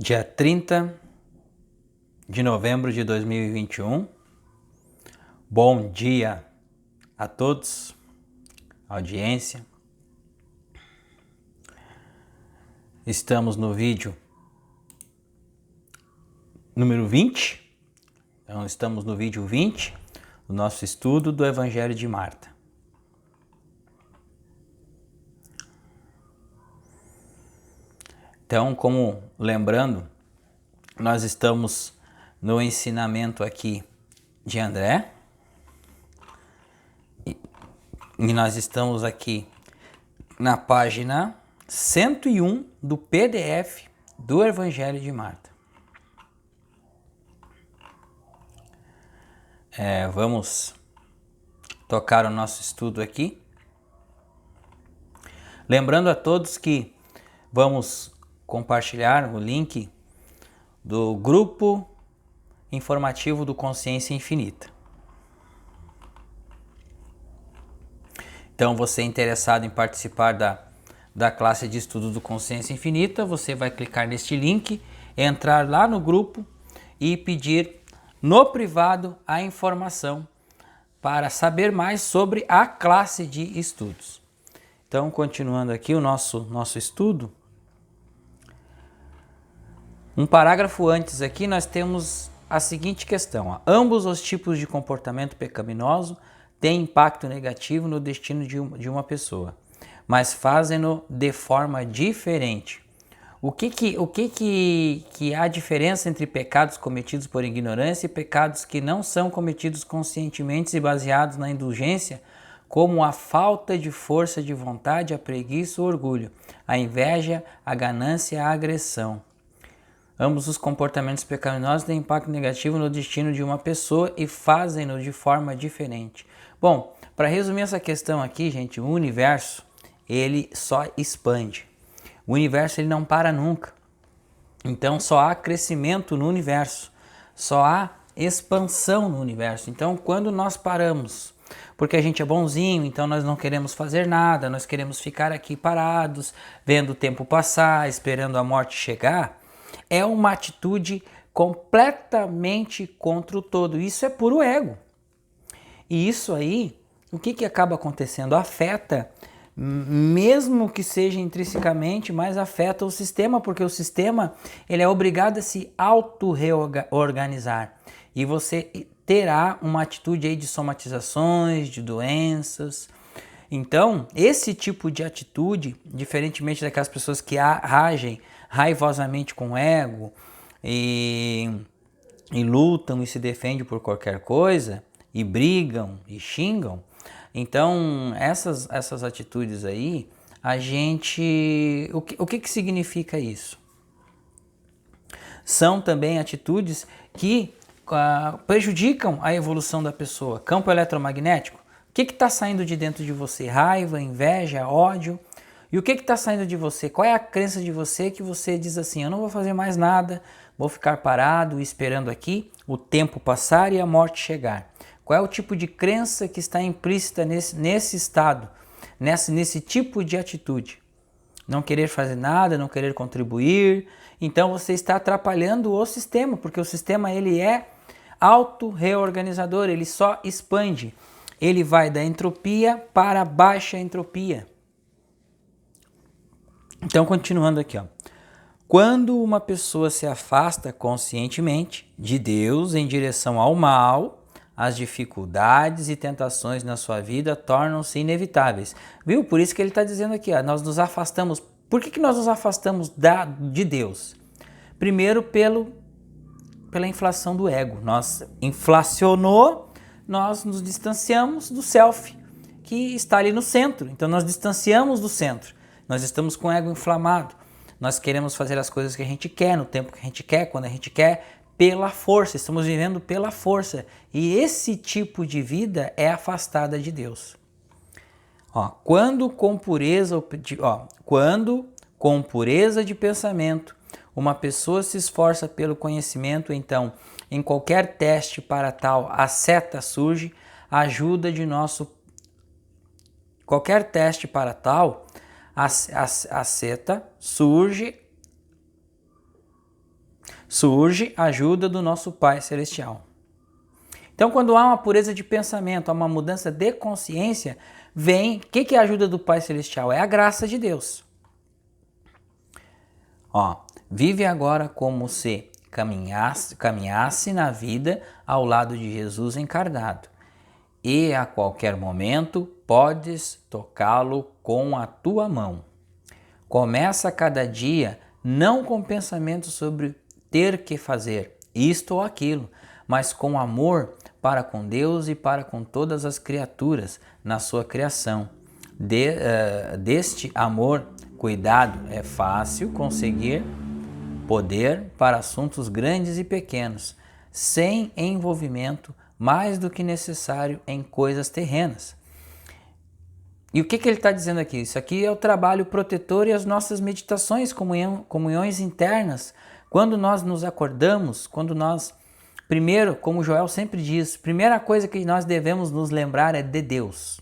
Dia 30 de novembro de 2021. Bom dia a todos, audiência. Estamos no vídeo número 20. Então, estamos no vídeo 20 do nosso estudo do Evangelho de Marta. Então, como lembrando, nós estamos no ensinamento aqui de André e nós estamos aqui na página 101 do PDF do Evangelho de Marta. Vamos tocar o nosso estudo aqui. Lembrando a todos que vamos compartilhar o link do grupo informativo do Consciência Infinita. Então, você interessado em participar da classe de estudo do Consciência Infinita, você vai clicar neste link, entrar lá no grupo e pedir no privado a informação para saber mais sobre a classe de estudos. Então, continuando aqui o nosso estudo, um parágrafo antes aqui nós temos a seguinte questão: ambos os tipos de comportamento pecaminoso têm impacto negativo no destino de uma pessoa, mas fazem-no de forma diferente. O que há diferença entre pecados cometidos por ignorância e pecados que não são cometidos conscientemente e baseados na indulgência, como a falta de força de vontade, a preguiça, o orgulho, a inveja, a ganância e a agressão? Ambos os comportamentos pecaminosos têm impacto negativo no destino de uma pessoa e fazem-no de forma diferente. Bom, para resumir essa questão aqui, gente, o universo, ele só expande. O universo, ele não para nunca. Então, só há crescimento no universo, só há expansão no universo. Então, quando nós paramos, porque a gente é bonzinho, então nós não queremos fazer nada, nós queremos ficar aqui parados, vendo o tempo passar, esperando a morte chegar, é uma atitude completamente contra o todo. Isso é puro ego. E isso aí, o que acaba acontecendo? Afeta, mesmo que seja intrinsecamente, mas afeta o sistema, porque o sistema ele é obrigado a se auto-reorganizar. E você terá uma atitude aí de somatizações, de doenças. Então, esse tipo de atitude, diferentemente daquelas pessoas que agem raivosamente com o ego e lutam e se defendem por qualquer coisa, e brigam e xingam, então essas atitudes aí, a gente... O que significa isso? São também atitudes que prejudicam a evolução da pessoa. Campo eletromagnético. O que está saindo de dentro de você? Raiva, inveja, ódio. E o que está saindo de você? Qual é a crença de você que você diz assim: eu não vou fazer mais nada, vou ficar parado esperando aqui o tempo passar e a morte chegar? Qual é o tipo de crença que está implícita nesse estado, nesse tipo de atitude? Não querer fazer nada, não querer contribuir. Então você está atrapalhando o sistema, porque o sistema ele é auto-reorganizador, ele só expande. Ele vai da entropia para a baixa entropia. Então, continuando aqui, ó. Quando uma pessoa se afasta conscientemente de Deus em direção ao mal, as dificuldades e tentações na sua vida tornam-se inevitáveis. Viu? Por isso que ele está dizendo aqui, ó, nós nos afastamos. Por que nós nos afastamos de Deus? Primeiro, pela inflação do ego. Nós inflacionou, nós nos distanciamos do self, que está ali no centro. Então, nós distanciamos do centro. Nós estamos com o ego inflamado. Nós queremos fazer as coisas que a gente quer, no tempo que a gente quer, quando a gente quer, pela força. Estamos vivendo pela força. E esse tipo de vida é afastada de Deus. Quando com pureza de pensamento uma pessoa se esforça pelo conhecimento, então, em qualquer teste para tal, a seta surge, a ajuda de nosso... Qualquer teste para tal, a seta surge surge a ajuda do nosso Pai Celestial. Então, quando há uma pureza de pensamento, há uma mudança de consciência, vem... O que é a ajuda do Pai Celestial? É a graça de Deus. Vive agora como se caminhasse na vida ao lado de Jesus encarnado. E a qualquer momento podes tocá-lo com a tua mão. Começa cada dia não com pensamento sobre ter que fazer isto ou aquilo, mas com amor para com Deus e para com todas as criaturas na sua criação. Deste amor, cuidado, é fácil conseguir poder para assuntos grandes e pequenos, sem envolvimento mais do que necessário em coisas terrenas. E o que ele está dizendo aqui? Isso aqui é o trabalho protetor e as nossas meditações, comunhões internas. Quando nós nos acordamos, quando nós... Primeiro, como Joel sempre diz, primeira coisa que nós devemos nos lembrar é de Deus.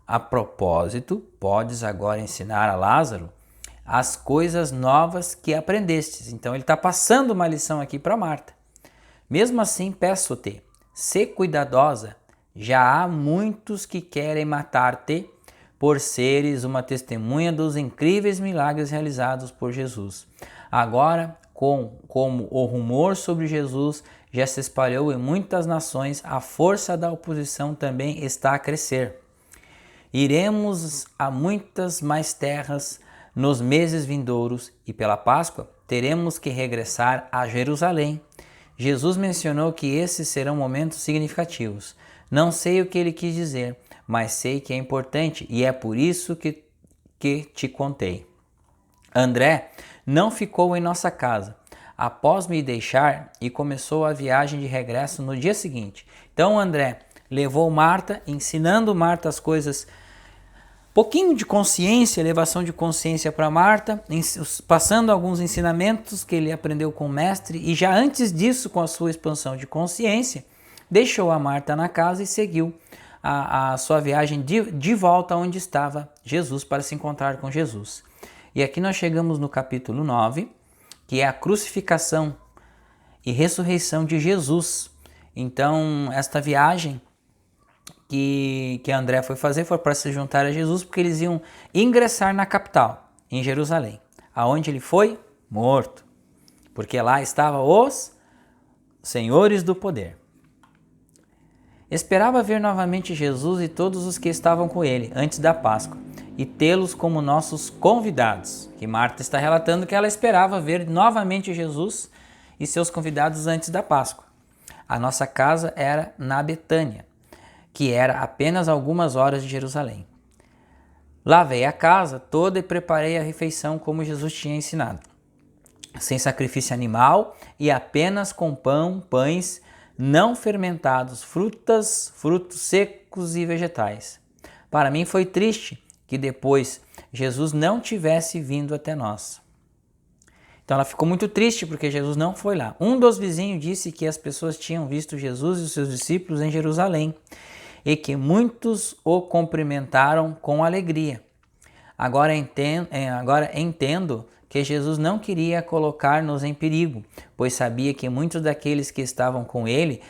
A propósito, podes agora ensinar a Lázaro as coisas novas que aprendestes. Então ele está passando uma lição aqui para Marta. Mesmo assim, peço-te, sê cuidadosa. Já há muitos que querem matar-te por seres uma testemunha dos incríveis milagres realizados por Jesus. Agora, como o rumor sobre Jesus já se espalhou em muitas nações, a força da oposição também está a crescer. Iremos a muitas mais terras nos meses vindouros e pela Páscoa teremos que regressar a Jerusalém. Jesus mencionou que esses serão momentos significativos. Não sei o que ele quis dizer, mas sei que é importante e é por isso que te contei. André não ficou em nossa casa após me deixar e começou a viagem de regresso no dia seguinte. Então André levou Marta, ensinando Marta as coisas, pouquinho de consciência, elevação de consciência para Marta, passando alguns ensinamentos que ele aprendeu com o mestre e já antes disso, com a sua expansão de consciência, deixou a Marta na casa e seguiu a sua viagem de volta onde estava Jesus para se encontrar com Jesus. E aqui nós chegamos no capítulo 9, que é a crucificação e ressurreição de Jesus. Então, esta viagem que André foi fazer foi para se juntar a Jesus, porque eles iam ingressar na capital, em Jerusalém, aonde ele foi morto, porque lá estavam os senhores do poder. Esperava ver novamente Jesus e todos os que estavam com ele antes da Páscoa e tê-los como nossos convidados, que Marta está relatando que ela esperava ver novamente Jesus e seus convidados antes da Páscoa. A nossa casa era na Betânia, que era apenas algumas horas de Jerusalém. Lavei a casa toda e preparei a refeição como Jesus tinha ensinado, sem sacrifício animal e apenas com pães não fermentados, frutos secos e vegetais. Para mim foi triste que depois Jesus não tivesse vindo até nós. Então ela ficou muito triste porque Jesus não foi lá. Um dos vizinhos disse que as pessoas tinham visto Jesus e os seus discípulos em Jerusalém e que muitos o cumprimentaram com alegria. Agora entendo que Jesus não queria colocar-nos em perigo, pois sabia que muitos daqueles que estavam com ele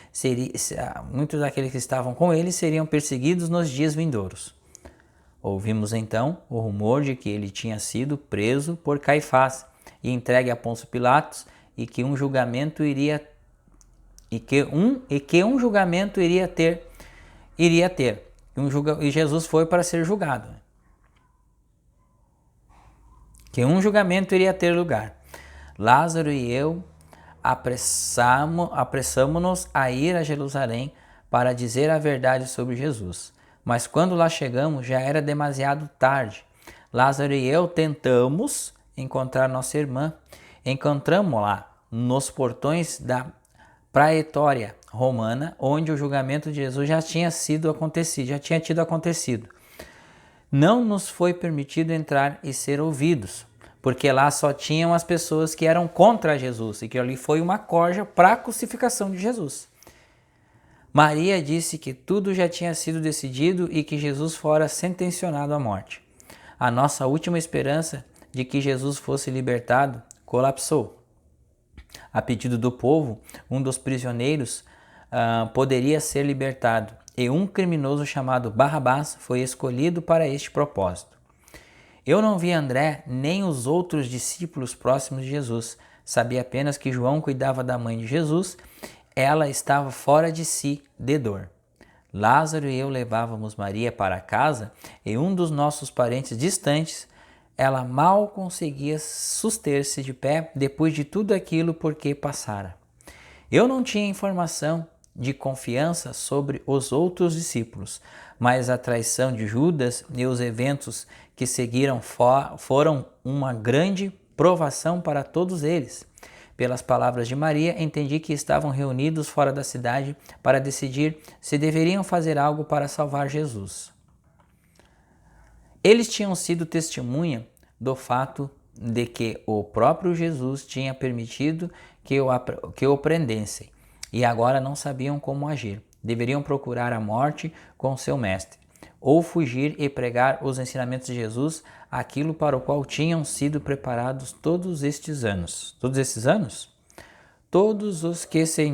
seriam perseguidos nos dias vindouros. Ouvimos então o rumor de que ele tinha sido preso por Caifás e entregue a Pôncio Pilatos e que um julgamento iria ter. E Jesus foi para ser julgado. Que um julgamento iria ter lugar. Lázaro e eu apressamo-nos a ir a Jerusalém para dizer a verdade sobre Jesus. Mas quando lá chegamos, já era demasiado tarde. Lázaro e eu tentamos encontrar nossa irmã. Encontramos-la nos portões da Praetória Romana, onde o julgamento de Jesus já tinha tido acontecido. Não nos foi permitido entrar e ser ouvidos, porque lá só tinham as pessoas que eram contra Jesus e que ali foi uma corja para a crucificação de Jesus. Maria disse que tudo já tinha sido decidido e que Jesus fora sentenciado à morte. A nossa última esperança de que Jesus fosse libertado colapsou. A pedido do povo, um dos prisioneiros poderia ser libertado, e um criminoso chamado Barrabás foi escolhido para este propósito. Eu não vi André nem os outros discípulos próximos de Jesus. Sabia apenas que João cuidava da mãe de Jesus. Ela estava fora de si de dor. Lázaro e eu levávamos Maria para casa e um dos nossos parentes distantes, ela mal conseguia suster-se de pé depois de tudo aquilo por que passara. Eu não tinha informação de confiança sobre os outros discípulos, mas a traição de Judas e os eventos que seguiram foram uma grande provação para todos eles. Pelas palavras de Maria, entendi que estavam reunidos fora da cidade para decidir se deveriam fazer algo para salvar Jesus. Eles tinham sido testemunha do fato de que o próprio Jesus tinha permitido que o prendessem e agora não sabiam como agir. Deveriam procurar a morte com seu mestre, ou fugir e pregar os ensinamentos de Jesus, aquilo para o qual tinham sido preparados todos estes anos. Todos esses anos? Todos os que se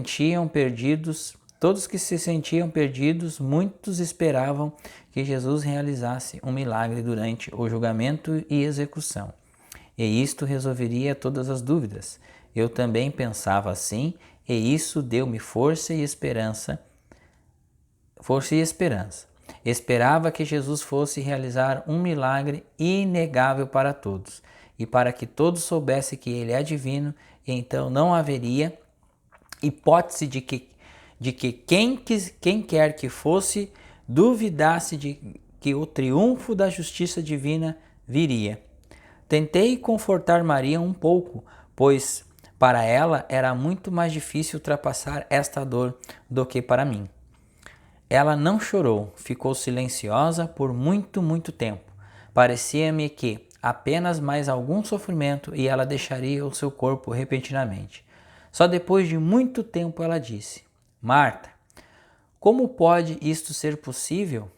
sentiam perdidos, muitos esperavam que Jesus realizasse um milagre durante o julgamento e execução. E isto resolveria todas as dúvidas. Eu também pensava assim, e isso deu-me força e esperança. Esperava que Jesus fosse realizar um milagre inegável para todos, e para que todos soubessem que ele é divino, então não haveria hipótese de que quem quer que fosse duvidasse de que o triunfo da justiça divina viria. Tentei confortar Maria um pouco, pois para ela era muito mais difícil ultrapassar esta dor do que para mim. Ela não chorou, ficou silenciosa por muito tempo. Parecia-me que apenas mais algum sofrimento e ela deixaria o seu corpo repentinamente. Só depois de muito tempo ela disse: Marta, como pode isto ser possível?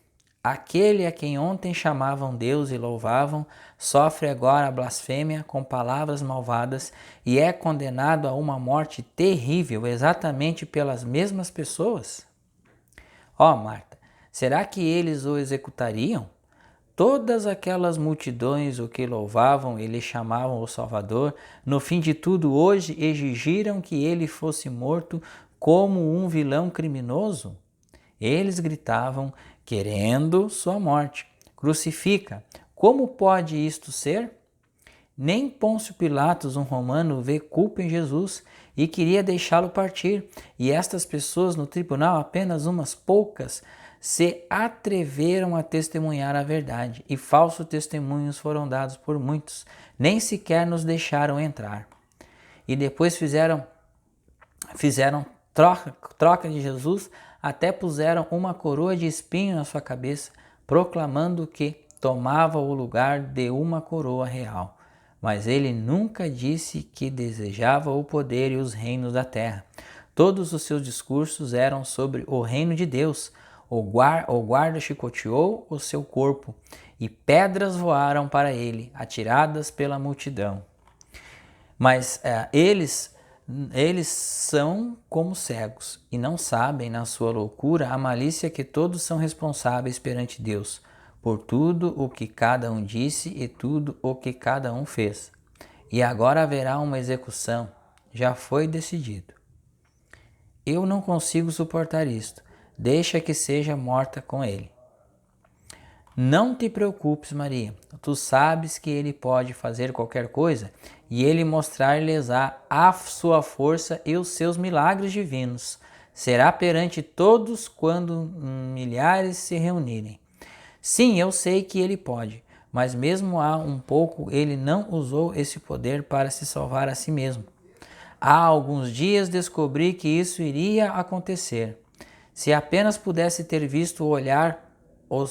Aquele a quem ontem chamavam Deus e louvavam, sofre agora a blasfêmia com palavras malvadas e é condenado a uma morte terrível exatamente pelas mesmas pessoas? Marta, será que eles o executariam? Todas aquelas multidões o que louvavam e lhe chamavam o Salvador, no fim de tudo hoje exigiram que ele fosse morto como um vilão criminoso? Eles gritavam, querendo sua morte. Crucifica! Como pode isto ser? Nem Pôncio Pilatos, um romano, vê culpa em Jesus e queria deixá-lo partir. E estas pessoas no tribunal, apenas umas poucas, se atreveram a testemunhar a verdade. E falsos testemunhos foram dados por muitos. Nem sequer nos deixaram entrar. E depois fizeram troca de Jesus, até puseram uma coroa de espinho na sua cabeça, proclamando que tomava o lugar de uma coroa real. Mas ele nunca disse que desejava o poder e os reinos da terra. Todos os seus discursos eram sobre o reino de Deus. O guarda chicoteou o seu corpo e pedras voaram para ele, atiradas pela multidão. Mas eles são como cegos e não sabem, na sua loucura, a malícia que todos são responsáveis perante Deus, por tudo o que cada um disse e tudo o que cada um fez. E agora haverá uma execução, já foi decidido. Eu não consigo suportar isto, deixa que seja morta com ele. Não te preocupes, Maria, tu sabes que ele pode fazer qualquer coisa e ele mostrar-lhes a sua força e os seus milagres divinos. Será perante todos quando milhares se reunirem. Sim, eu sei que ele pode, mas mesmo há um pouco ele não usou esse poder para se salvar a si mesmo. Há alguns dias descobri que isso iria acontecer. Se apenas pudesse ter visto o olhar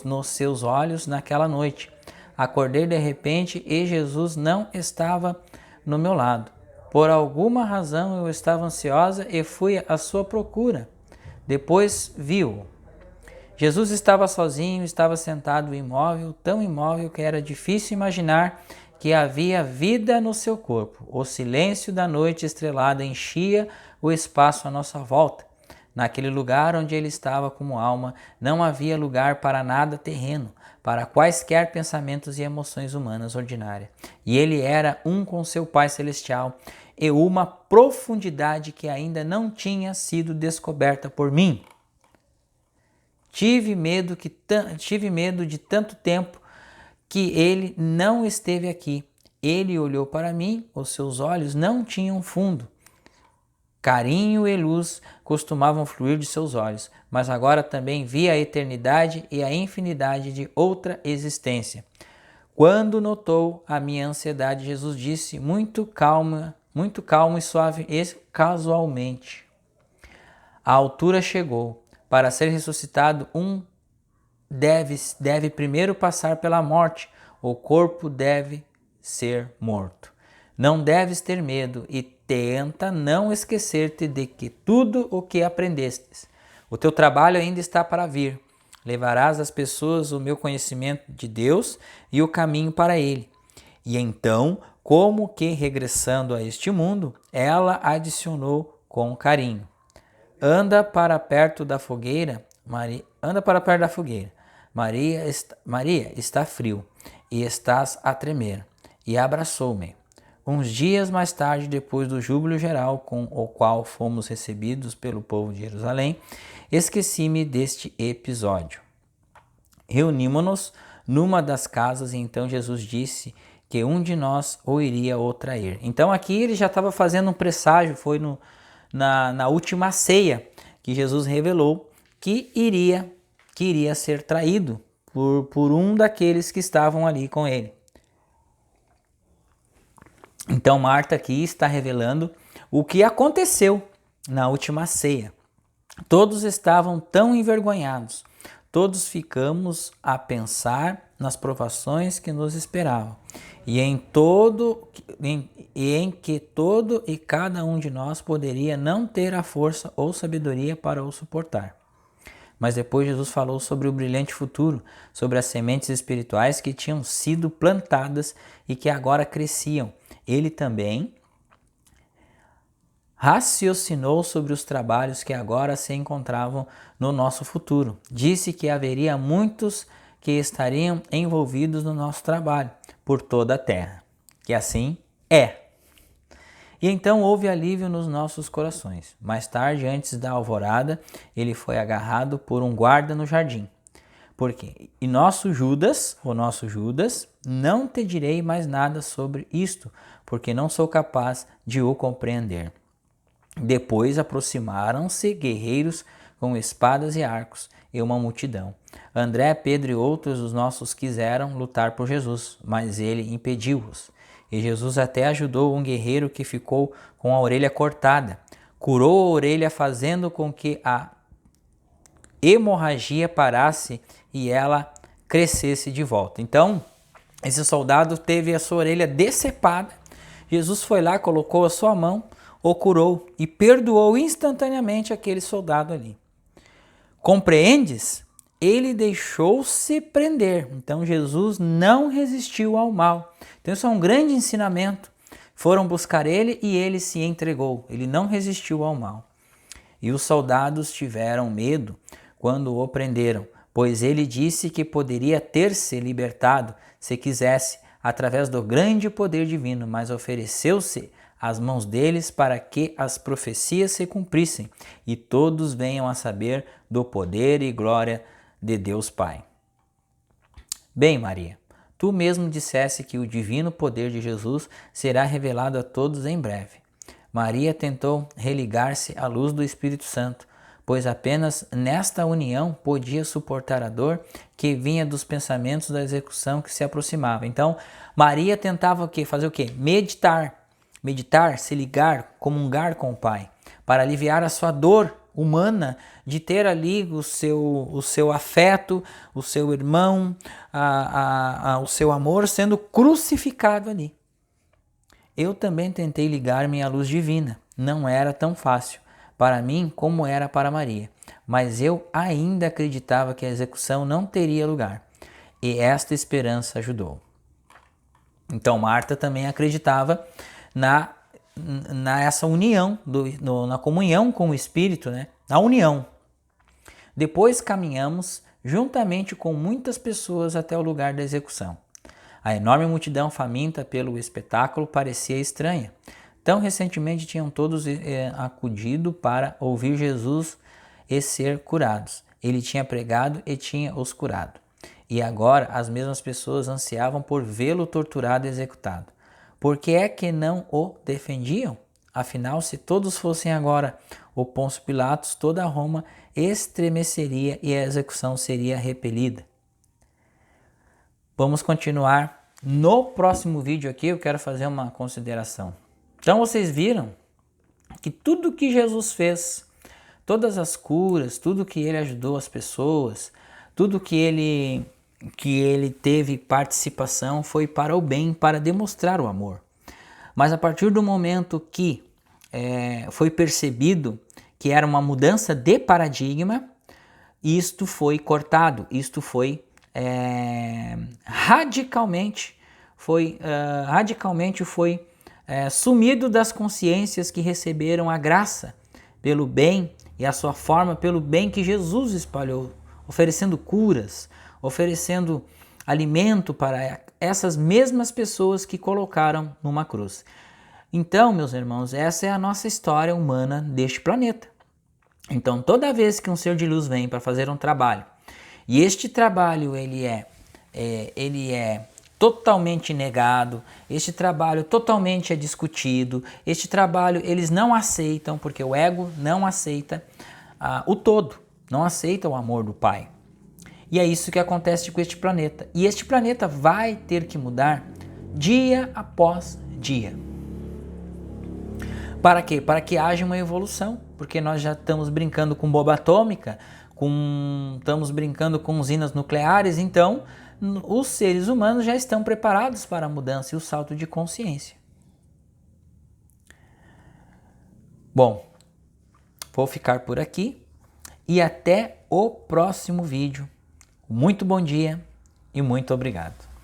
nos seus olhos naquela noite. Acordei de repente e Jesus não estava no meu lado. Por alguma razão eu estava ansiosa e fui à sua procura. Depois vi-o. Jesus estava sozinho, estava sentado imóvel, tão imóvel que era difícil imaginar que havia vida no seu corpo. O silêncio da noite estrelada enchia o espaço à nossa volta. Naquele lugar onde ele estava como alma, não havia lugar para nada terreno, para quaisquer pensamentos e emoções humanas ordinárias. E ele era um com seu Pai Celestial, e uma profundidade que ainda não tinha sido descoberta por mim. Tive medo de tanto tempo que ele não esteve aqui. Ele olhou para mim, os seus olhos não tinham fundo. Carinho e luz costumavam fluir de seus olhos, mas agora também via a eternidade e a infinidade de outra existência. Quando notou a minha ansiedade, Jesus disse muito calmo e suave e casualmente: a altura chegou. Para ser ressuscitado, deve primeiro passar pela morte. O corpo deve ser morto. Não deves ter medo e tenta não esquecer-te de que tudo o que aprendestes. O teu trabalho ainda está para vir. Levarás às pessoas o meu conhecimento de Deus e o caminho para Ele. E então, como que regressando a este mundo, ela adicionou com carinho: anda para perto da fogueira, Maria. Anda para perto da fogueira. Maria, está frio e estás a tremer. E abraçou-me. Uns dias mais tarde, depois do júbilo geral com o qual fomos recebidos pelo povo de Jerusalém, esqueci-me deste episódio. Reunimos-nos numa das casas e então Jesus disse que um de nós o iria ou trair. Então aqui ele já estava fazendo um presságio, foi na última ceia que Jesus revelou que iria ser traído por um daqueles que estavam ali com ele. Então Marta aqui está revelando o que aconteceu na última ceia. Todos estavam tão envergonhados, todos ficamos a pensar nas provações que nos esperavam e em que todo e cada um de nós poderia não ter a força ou sabedoria para o suportar. Mas depois Jesus falou sobre o brilhante futuro, sobre as sementes espirituais que tinham sido plantadas e que agora cresciam. Ele também raciocinou sobre os trabalhos que agora se encontravam no nosso futuro. Disse que haveria muitos que estariam envolvidos no nosso trabalho por toda a terra. Que assim é. E então houve alívio nos nossos corações. Mais tarde, antes da alvorada, ele foi agarrado por um guarda no jardim. Por quê? E o nosso Judas, não te direi mais nada sobre isto, porque não sou capaz de o compreender. Depois aproximaram-se guerreiros com espadas e arcos e uma multidão. André, Pedro e outros dos nossos quiseram lutar por Jesus, mas ele impediu-os. E Jesus até ajudou um guerreiro que ficou com a orelha cortada. Curou a orelha fazendo com que a hemorragia parasse e ela crescesse de volta. Então, esse soldado teve a sua orelha decepada. Jesus foi lá, colocou a sua mão, o curou e perdoou instantaneamente aquele soldado ali. Compreendes? Ele deixou-se prender. Então Jesus não resistiu ao mal. Então isso é um grande ensinamento. Foram buscar ele e ele se entregou. Ele não resistiu ao mal. E os soldados tiveram medo quando o prenderam, pois ele disse que poderia ter se libertado se quisesse, através do grande poder divino, mas ofereceu-se às mãos deles para que as profecias se cumprissem e todos venham a saber do poder e glória de Deus Pai. Bem, Maria, tu mesmo disseste que o divino poder de Jesus será revelado a todos em breve. Maria tentou religar-se à luz do Espírito Santo, pois apenas nesta união podia suportar a dor que vinha dos pensamentos da execução que se aproximava. Então, Maria tentava o quê? Fazer o quê? Meditar, se ligar, comungar com o Pai, para aliviar a sua dor humana de ter ali o seu afeto, o seu irmão, o seu amor sendo crucificado ali. Eu também tentei ligar-me à luz divina. Não era tão fácil para mim como era para Maria, mas eu ainda acreditava que a execução não teria lugar, e esta esperança ajudou. Então Marta também acreditava nessa união, na comunhão com o Espírito, né? Na união. Depois caminhamos juntamente com muitas pessoas até o lugar da execução. A enorme multidão faminta pelo espetáculo parecia estranha. Tão recentemente tinham todos acudido para ouvir Jesus e ser curados. Ele tinha pregado e tinha os curado. E agora as mesmas pessoas ansiavam por vê-lo torturado e executado. Por que é que não o defendiam? Afinal, se todos fossem agora o Pôncio Pilatos, toda Roma estremeceria e a execução seria repelida. Vamos continuar. No próximo vídeo aqui eu quero fazer uma consideração. Então vocês viram que tudo que Jesus fez, todas as curas, tudo que ele ajudou as pessoas, tudo que ele teve participação foi para o bem, para demonstrar o amor. Mas a partir do momento que foi percebido que era uma mudança de paradigma, isto foi cortado, isto foi radicalmente sumido das consciências que receberam a graça pelo bem e a sua forma pelo bem que Jesus espalhou, oferecendo curas, oferecendo alimento para essas mesmas pessoas que colocaram numa cruz. Então, meus irmãos, essa é a nossa história humana deste planeta. Então, toda vez que um ser de luz vem para fazer um trabalho, e este trabalho ele é totalmente negado, este trabalho totalmente é discutido, este trabalho eles não aceitam, porque o ego não aceita o todo, não aceita o amor do Pai. E é isso que acontece com este planeta. E este planeta vai ter que mudar dia após dia. Para quê? Para que haja uma evolução, porque nós já estamos brincando com bomba atômica, estamos brincando com usinas nucleares, então os seres humanos já estão preparados para a mudança e o salto de consciência. Bom, vou ficar por aqui e até o próximo vídeo. Muito bom dia e muito obrigado.